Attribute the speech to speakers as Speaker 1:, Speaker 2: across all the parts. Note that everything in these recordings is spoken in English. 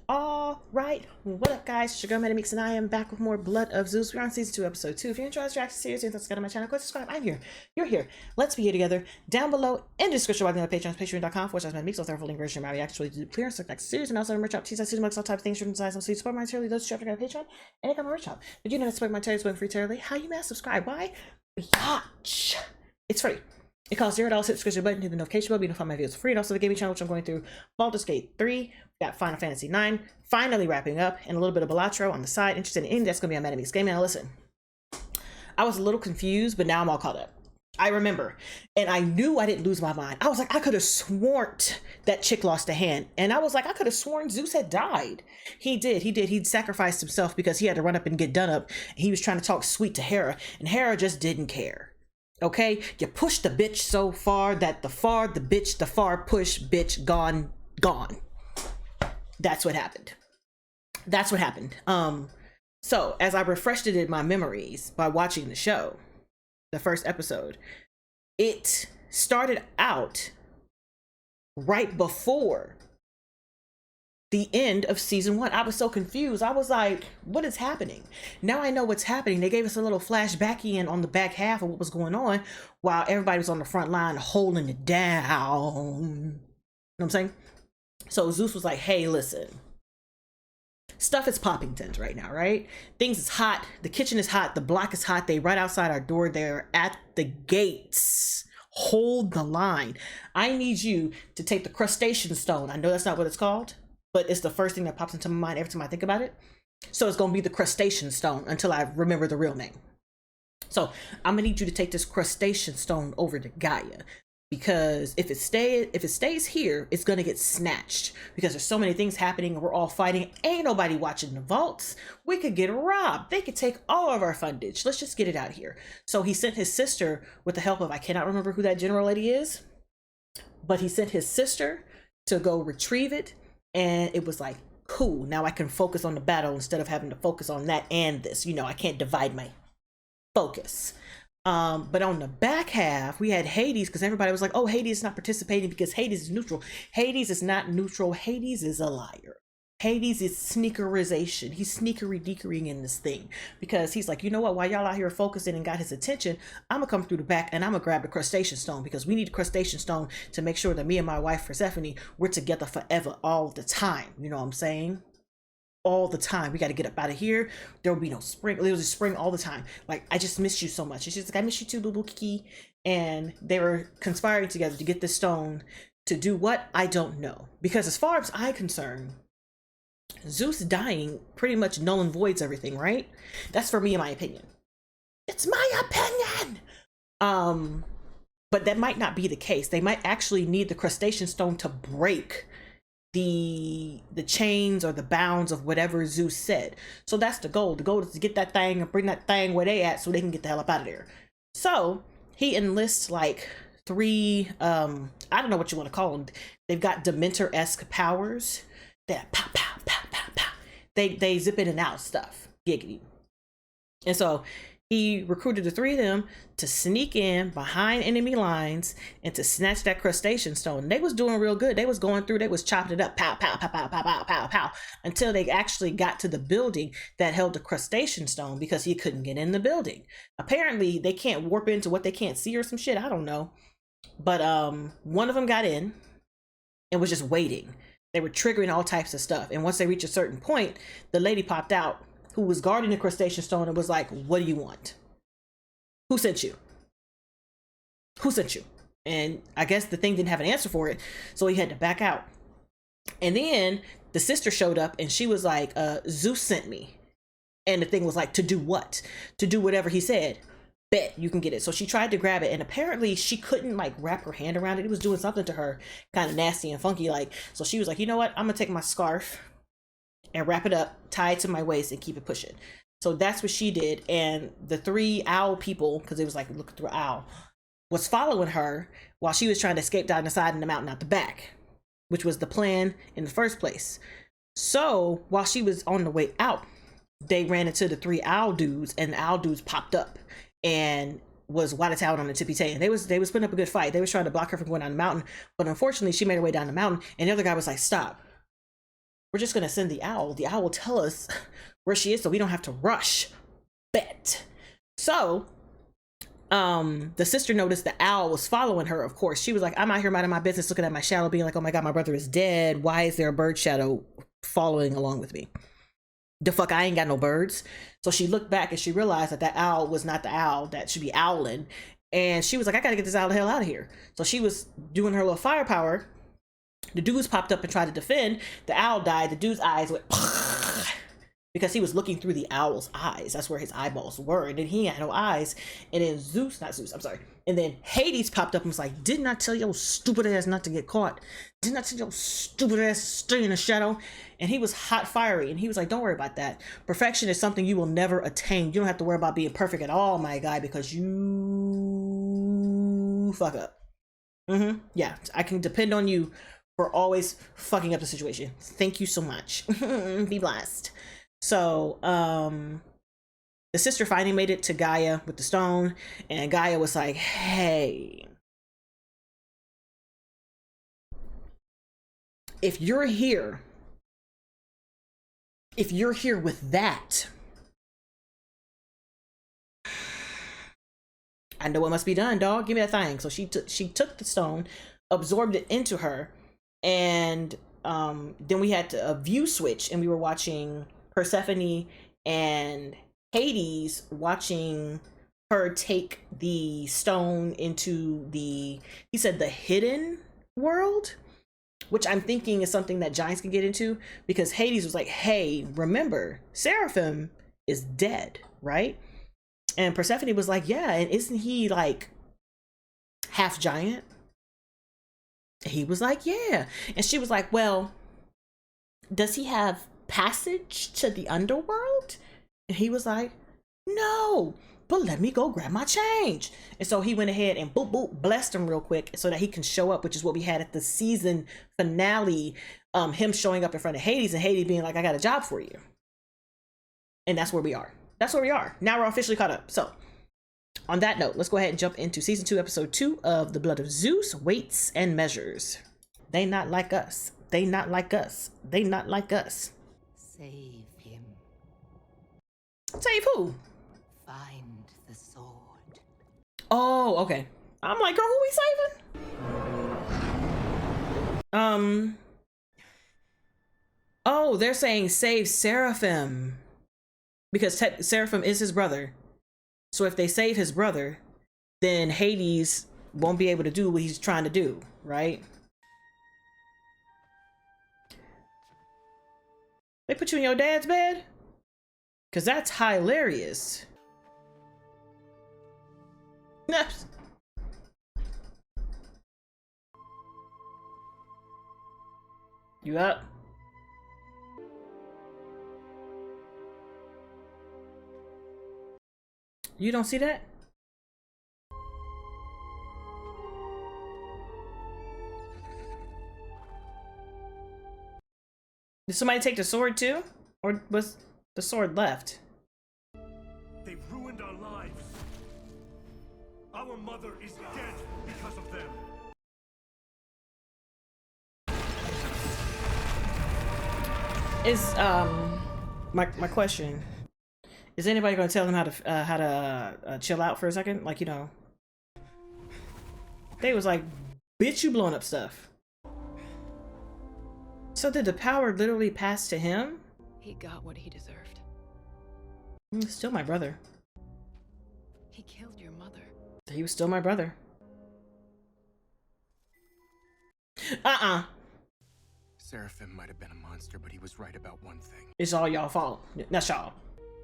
Speaker 1: All right, what up, guys? It's your girl ManicMeeks, and I am back with more Blood of Zeus. We're on season 2, episode 2. If you enjoy this reaction series, and subscribe to my channel, click subscribe. I'm here. You're here. Let's be here together. Down below in the description, watching my Patreon, patreon.com/ManicMeeks. Also, full link version of my reaction to clear and next series, and also merch shop, t-shirts, mugs, all types of things, shirts, designs, some support my material. Those chapter got a Patreon, and I got my merch shop. Did you know that support my material is free terribly? How you mad? Subscribe? Why? Yatch. It's free. It costs $0. Hit the subscription button, hit the notification bell, you know, find my videos for free. And also the gaming channel, which I'm going through Baldur's Gate 3, got Final Fantasy 9, finally wrapping up, and a little bit of Balatro on the side. Interested in anything that's going to be on ManicMeeks Gaming. Now listen, I was a little confused, but now I'm all caught up. I remember, and I knew I didn't lose my mind. I was like, I could have sworn that chick lost a hand. And I was like, I could have sworn Zeus had died. He did. He'd sacrificed himself because he had to run up and get done up. He was trying to talk sweet to Hera, and Hera just didn't care. Okay, you push the bitch so far that the far push bitch gone. That's what happened. So as I refreshed it in my memories by watching the show, the first episode, it started out right before the end of season 1. I was so confused. I was like, what is happening? Now I know what's happening. They gave us a little flashback in on the back half of what was going on while everybody was on the front line holding it down. You know what I'm saying? So Zeus was like, hey, listen, stuff is popping tins right now, right? Things is hot. The kitchen is hot. The block is hot. They right outside our door. They're at the gates. Hold the line. I need you to take the crustacean stone. I know that's not what it's called, but it's the first thing that pops into my mind every time I think about it. So it's going to be the crustacean stone until I remember the real name. So I'm going to need you to take this crustacean stone over to Gaia, because if it stays here, it's going to get snatched because there's so many things happening and we're all fighting. Ain't nobody watching the vaults. We could get robbed. They could take all of our fundage. Let's just get it out here. So he sent his sister with the help of, I cannot remember who that general lady is, but he sent his sister to go retrieve it. And it was like, cool, now I can focus on the battle instead of having to focus on that and this. You know, I can't divide my focus. But on the back half, we had Hades, because everybody was like, oh, Hades is not participating because Hades is neutral. Hades is not neutral. Hades is a liar. Hades is sneakerization. He's sneakery-deakerying in this thing because he's like, you know what? While y'all out here focusing and got his attention, I'm gonna come through the back and I'm gonna grab the crustacean stone because we need the crustacean stone to make sure that me and my wife Persephone, we're together forever, all the time. You know what I'm saying? All the time. We got to get up out of here. There will be no spring. There was a spring all the time. Like, I just miss you so much. And she's like, I miss you too, little Kiki. And they were conspiring together to get this stone to do what? I don't know. Because as far as I'm concerned, Zeus dying pretty much null and voids everything, right? That's for me, in my opinion. It's my opinion. But that might not be the case. They might actually need the crustacean stone to break the chains or the bounds of whatever Zeus said. So that's the goal. The goal is to get that thing and bring that thing where they at so they can get the hell up out of there. So he enlists like 3, I don't know what you want to call them. They've got Dementor-esque powers. That pow, pow, pow, pow, pow. They zip in and out stuff. Giggity. And so he recruited the 3 of them to sneak in behind enemy lines and to snatch that crustacean stone. They was doing real good. They was going through, they was chopping it up, pow, pow, pow, pow, pow, pow, pow, pow, until they actually got to the building that held the crustacean stone because he couldn't get in the building. Apparently, they can't warp into what they can't see or some shit. I don't know. But one of them got in and was just waiting. They were triggering all types of stuff. And once they reached a certain point, the lady popped out who was guarding the crustacean stone and was like, what do you want? Who sent you? Who sent you? And I guess the thing didn't have an answer for it, so he had to back out. And then the sister showed up and she was like, Zeus sent me. And the thing was like, to do what? To do whatever he said. Bet you can get it. So she tried to grab it, and apparently she couldn't like wrap her hand around it. It was doing something to her, kind of nasty and funky like. So she was like, you know what? I'm gonna take my scarf and wrap it up, tie it to my waist, and keep it pushing. So that's what she did. And the 3 owl people, because it was like looking through an owl, was following her while she was trying to escape down the side of the mountain out the back, which was the plan in the first place. So while she was on the way out, they ran into the 3 owl dudes, and the owl dudes popped up and was white out on the tippy tay. And they was putting up a good fight. They was trying to block her from going down the mountain, but unfortunately she made her way down the mountain, and the other guy was like, stop. we're just gonna send the owl. The owl will tell us where she is so we don't have to rush. Bet. So the sister noticed the owl was following her. Of course, she was like, I'm out here minding my business, looking at my shadow, being like, oh my god, my brother is dead. Why is there a bird shadow following along with me? The fuck, I ain't got no birds. So she looked back and she realized that that owl was not the owl that should be owling. And she was like, I gotta get this owl the hell out of here. So she was doing her little firepower. The dudes popped up and tried to defend. The owl died. The dude's eyes went because he was looking through the owl's eyes. That's where his eyeballs were. And then he had no eyes. And then I'm sorry. And then Hades popped up and was like, didn't I tell your stupid ass not to get caught? Didn't I tell your stupid ass to stay in the shadow? And he was hot fiery. And he was like, don't worry about that. Perfection is something you will never attain. You don't have to worry about being perfect at all, my guy, because you fuck up. Yeah, I can depend on you for always fucking up the situation. Thank you so much. Be blessed. So, the sister finally made it to Gaia with the stone, and Gaia was like, hey, if you're here with that, I know what must be done, dog. Give me that thing. So she took the stone, absorbed it into her, and then we had a view switch, and we were watching Persephone and Hades, watching her take the stone into the hidden world, which I'm thinking is something that giants can get into, because Hades was like, hey, remember, Seraphim is dead, right? And Persephone was like, yeah, and isn't he like half giant? He was like, yeah. And she was like, well, does he have passage to the underworld? And he was like, no, but let me go grab my change. And so he went ahead and boop boop blessed him real quick so that he can show up, which is what we had at the season finale, him showing up in front of Hades and Hades being like, I got a job for you. And that's where we are. Now we're officially caught up. So on that note, let's go ahead and jump into season 2, episode 2 of The Blood of Zeus, Weights and Measures. They not like us. They not like us. They not like us.
Speaker 2: Save him.
Speaker 1: Save who?
Speaker 2: Find the sword.
Speaker 1: Oh, okay. I'm like, girl, who we saving? Oh, they're saying save Seraphim. Because Seraphim is his brother. So if they save his brother, then Hades won't be able to do what he's trying to do, right? They put you in your dad's bed? Because that's hilarious. You up? You don't see that? Did somebody take the sword too? Or was the sword left?
Speaker 3: They've ruined our lives. Our mother is dead because of them.
Speaker 1: Is my question, is anybody going to tell them how to chill out for a second? Like, you know, they was like, bitch, you blowing up stuff. So did the power literally pass to him?
Speaker 4: He got what he deserved.
Speaker 1: Still my brother.
Speaker 4: He killed your mother.
Speaker 1: He was still my brother.
Speaker 5: Seraphim might have been a monster, but he was right about one thing.
Speaker 1: It's all y'all fault. That's y'all.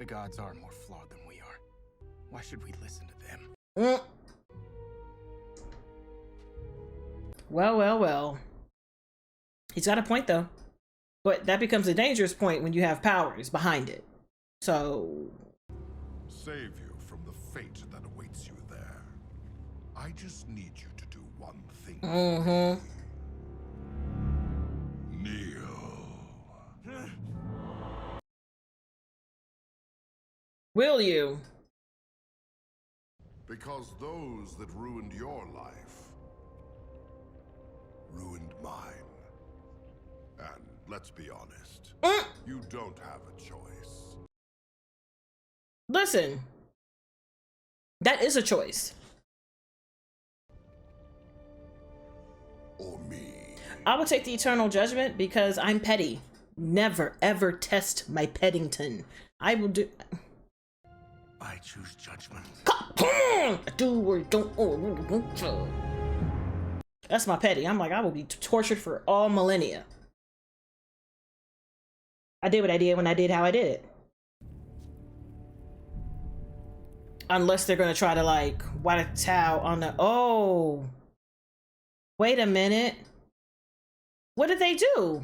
Speaker 5: The gods are more flawed than we are. Why should we listen to them?
Speaker 1: Well. He's got a point though. But that becomes a dangerous point when you have powers behind it. So...
Speaker 6: Save you from the fate that awaits you there. I just need you to do one thing. Kneel.
Speaker 1: Will you?
Speaker 6: Because those that ruined your life ruined mine. And let's be honest. You don't have a choice.
Speaker 1: Listen, that is a choice.
Speaker 6: Or me.
Speaker 1: I would take the eternal judgment because I'm petty. Never ever test my Peddington. I will do.
Speaker 3: I choose judgment.
Speaker 1: Do or don't. That's my petty. I'm like, I will be tortured for all millennia. I did what I did when I did how I did it. Unless they're gonna try to like white a towel on the. Oh, wait a minute. What did they do?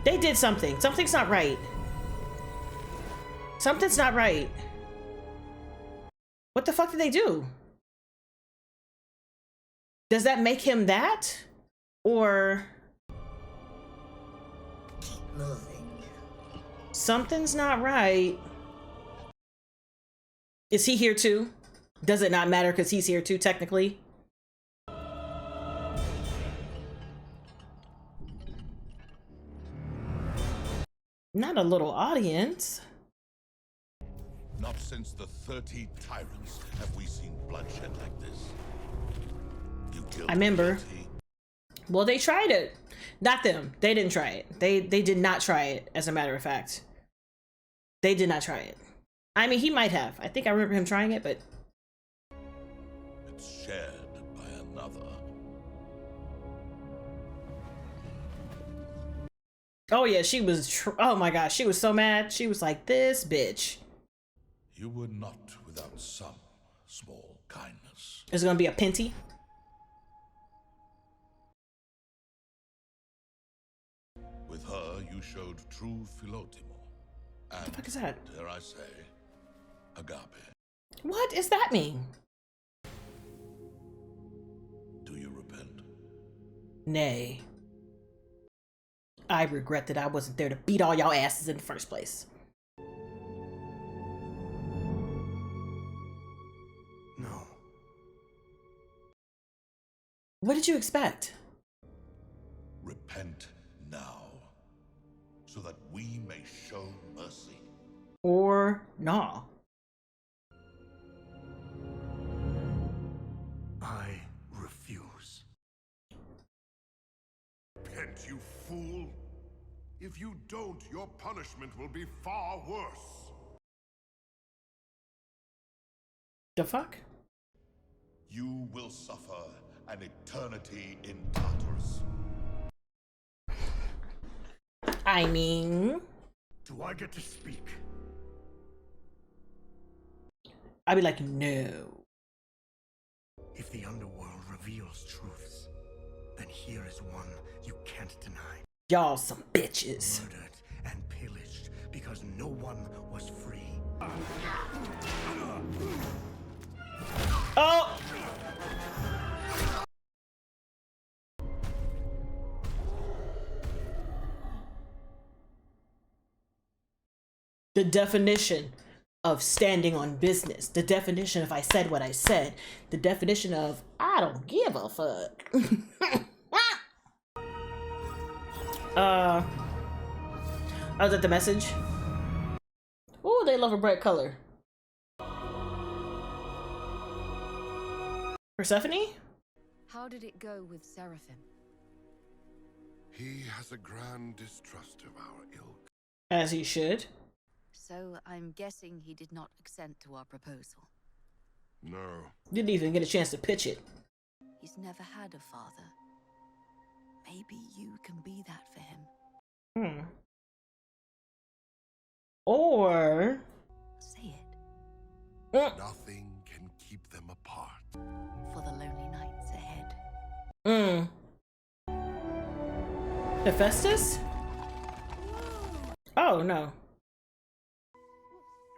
Speaker 1: They did something. Something's not right. Something's not right. What the fuck did they do? Does that make him that? Or
Speaker 2: Keep moving.
Speaker 1: something's not right? Is he here too? Does it not matter because he's here too, technically? Not a little audience.
Speaker 6: Not since the 30 tyrants have we seen bloodshed like this. You killed
Speaker 1: I remember.
Speaker 6: 30.
Speaker 1: Well, they tried it. Not them. They didn't try it. They did not try it, as a matter of fact. They did not try it. I mean, he might have. I think I remember him trying it, but...
Speaker 6: It's shared by another.
Speaker 1: Oh yeah, she was... oh my gosh, she was so mad. She was like, this bitch.
Speaker 6: You were not without some small kindness.
Speaker 1: Is it gonna be a Pinty?
Speaker 6: With her, you showed true philotimo. And,
Speaker 1: What the fuck is that?
Speaker 6: dare I say, agape.
Speaker 1: What does that mean?
Speaker 6: Do you repent?
Speaker 1: Nay. I regret that I wasn't there to beat all y'all asses in the first place.
Speaker 3: No.
Speaker 1: What did you expect?
Speaker 6: Repent now, so that we may show mercy.
Speaker 1: Or nah?
Speaker 3: I refuse.
Speaker 6: Repent, you fool! If you don't, your punishment will be far worse.
Speaker 1: The fuck?
Speaker 6: You will suffer an eternity in Tartarus.
Speaker 1: I mean...
Speaker 3: Do I get to speak?
Speaker 1: I'd be like, no.
Speaker 3: If the underworld reveals truths, then here is one you can't deny.
Speaker 1: Y'all some bitches.
Speaker 3: Murdered and pillaged because no one was free.
Speaker 1: Oh! The definition of standing on business. The definition of I said what I said. The definition of I don't give a fuck. Oh, is that the message? Oh, they love a bright color. Persephone?
Speaker 7: How did it go with Seraphim?
Speaker 6: He has a grand distrust of our ilk.
Speaker 1: As he should.
Speaker 7: So I'm guessing he did not consent to our proposal.
Speaker 6: No.
Speaker 1: Didn't even get a chance to pitch it.
Speaker 7: He's never had a father. Maybe you can be that for him.
Speaker 1: Hmm. Or...
Speaker 7: Say it.
Speaker 6: Nothing can keep them apart.
Speaker 7: For the lonely nights ahead.
Speaker 1: Hephaestus? Oh, no.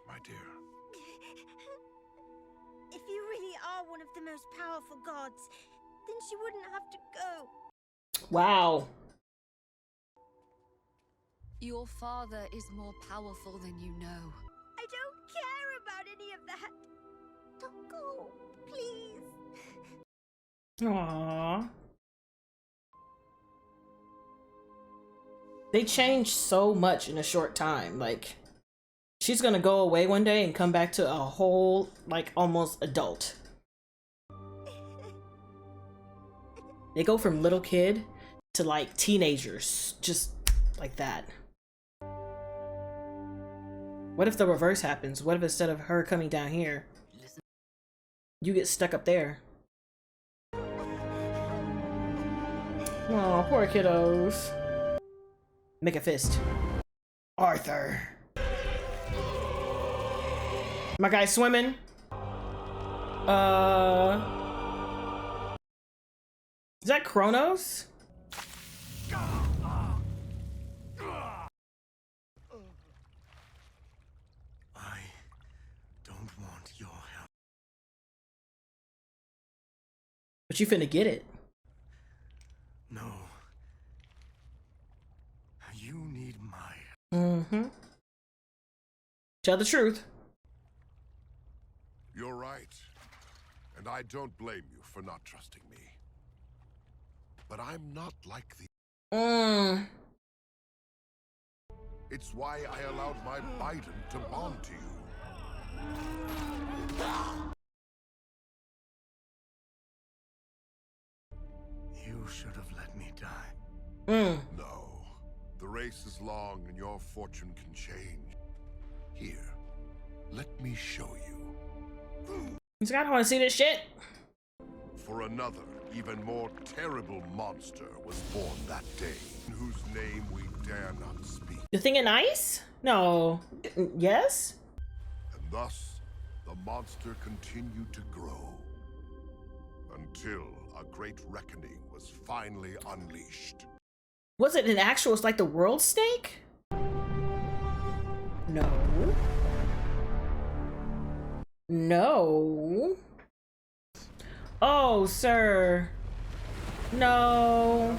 Speaker 6: My dear.
Speaker 8: If you really are one of the most powerful gods, then she wouldn't have to go.
Speaker 1: Wow.
Speaker 7: Your father is more powerful than you know.
Speaker 8: I don't care about any of that. Don't go, please.
Speaker 1: Aww. They changed so much in a short time. Like, she's gonna go away one day and come back to a whole, like, almost adult. They go from little kid to, like, teenagers. Just like that. What if the reverse happens? What if instead of her coming down here, you get stuck up there? Oh, poor kiddos. Make a fist. Arthur. My guy's swimming. Is that Kronos?
Speaker 3: I don't want your help.
Speaker 1: But you finna get it.
Speaker 3: No. You need my...
Speaker 1: Mm-hmm. Tell the truth.
Speaker 6: You're right. And I don't blame you for not trusting me. But I'm not like the... It's why I allowed my Biden to bond to you.
Speaker 3: You should have let me die.
Speaker 6: No. The race is long and your fortune can change. Here, let me show you.
Speaker 1: He's gotta wanna see this shit.
Speaker 6: For another, even more terrible monster was born that day, whose name we dare not speak.
Speaker 1: The thing in ice? No. Yes?
Speaker 6: And thus, the monster continued to grow. Until a great reckoning was finally unleashed.
Speaker 1: Was it an actual, it's like the world snake? No. No. Oh, sir. No.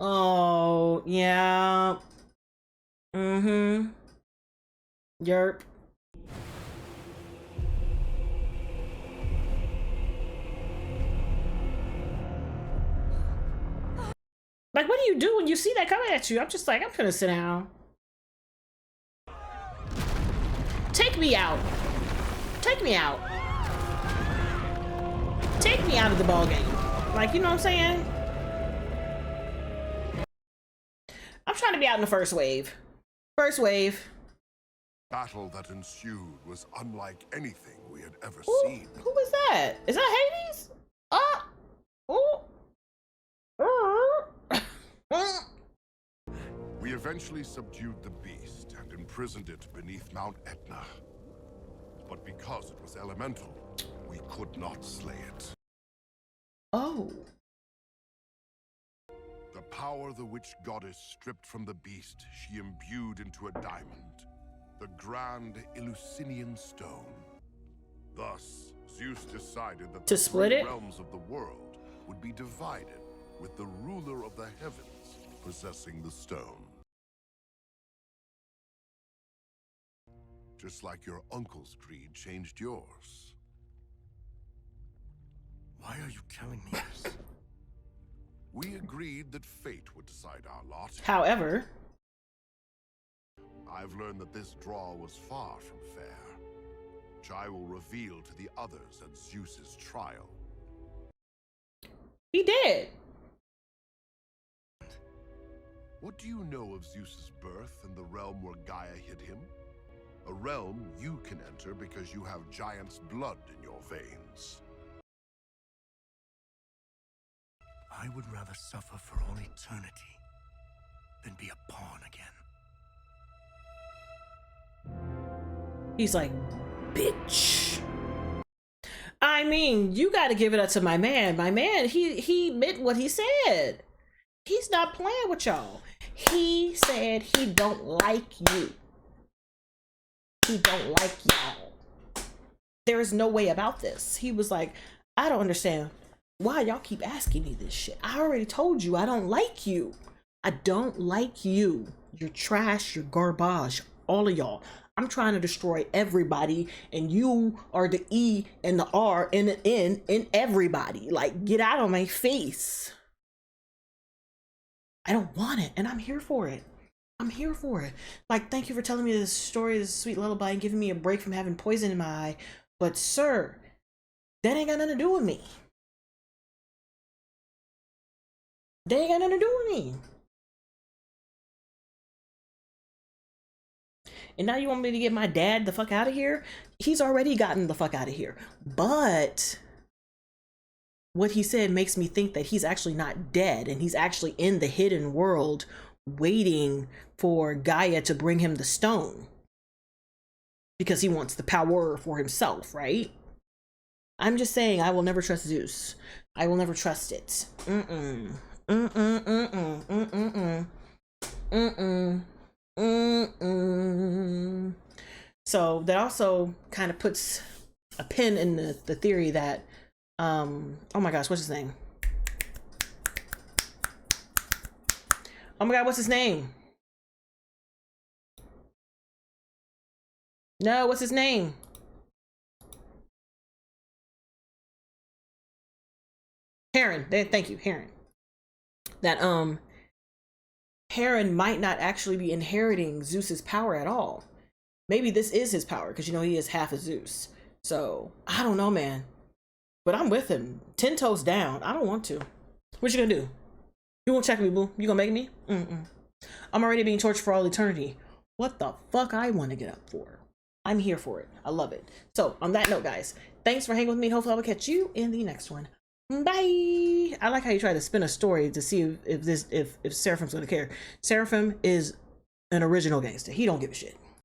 Speaker 1: Oh, yeah. Mm-hmm. Yerp. Like, what do you do when you see that coming at you? I'm just like, I'm gonna sit down. Take me out. Take me out. Take me out of the ball game. Like, you know what I'm saying? I'm trying to be out in the first wave. First wave.
Speaker 6: Battle that ensued was unlike anything we had ever
Speaker 1: Ooh,
Speaker 6: seen.
Speaker 1: who was that? Is that Hades? Ooh.
Speaker 6: We eventually subdued the beast and imprisoned it beneath Mount Etna. But because it was elemental, we could not slay it.
Speaker 1: Oh.
Speaker 6: The power the witch goddess stripped from the beast, she imbued into a diamond, the grand Eleusinian stone. Thus, Zeus decided that
Speaker 1: To
Speaker 6: the
Speaker 1: split
Speaker 6: three
Speaker 1: it?
Speaker 6: realms of the world would be divided, with the ruler of the heavens possessing the stone. Just like your uncle's greed changed yours.
Speaker 3: Why are you telling me this?
Speaker 6: We agreed that fate would decide our lot.
Speaker 1: However,
Speaker 6: I've learned that this draw was far from fair, which I will reveal to the others at Zeus's trial.
Speaker 1: he did.
Speaker 6: What do you know of Zeus's birth and the realm where Gaia hid him? A realm you can enter because you have giant's blood in your veins.
Speaker 3: I would rather suffer for all eternity than be a pawn again.
Speaker 1: He's like, bitch. I mean, you got to give it up to my man. My man, he meant what he said. He's not playing with y'all. He said he don't like you. He don't like y'all. There is no way about this. He was like, I don't understand why y'all keep asking me this shit. I already told you I don't like you. I don't like you. You're trash, you're garbage, all of y'all. I'm trying to destroy everybody, and you are the E and the R and the N in everybody. Like, get out of my face. I don't want it, and I'm here for it. I'm here for it. Like, thank you for telling me this story, this sweet lullaby, and giving me a break from having poison in my eye. But sir, that ain't got nothing to do with me. They ain't got nothing to do with me. And now you want me to get my dad the fuck out of here? He's already gotten the fuck out of here. But what he said makes me think that he's actually not dead, and he's actually in the hidden world waiting for Gaia to bring him the stone. Because he wants the power for himself, right? I'm just saying, I will never trust Zeus. I will never trust it. Mm-mm. Mm-mm, mm-mm, mm-mm, mm-mm, mm-mm. So that also kind of puts a pin in the theory that, oh my gosh, what's his name? Oh my God, what's his name? No, what's his name? Heron. Thank you, Heron. That Heron might not actually be inheriting Zeus's power at all. Maybe this is his power, because you know he is half of Zeus. So I don't know, man. But I'm with him. 10 toes down. I don't want to. What you gonna do? You won't check me, boo? You gonna make me? Mm-mm. I'm already being tortured for all eternity. What the fuck I want to get up for? I'm here for it. I love it. So on that note, guys, thanks for hanging with me. Hopefully I will catch you in the next one. Bye. I like how you try to spin a story to see if Seraphim's gonna care. Seraphim is an original gangster. He don't give a shit.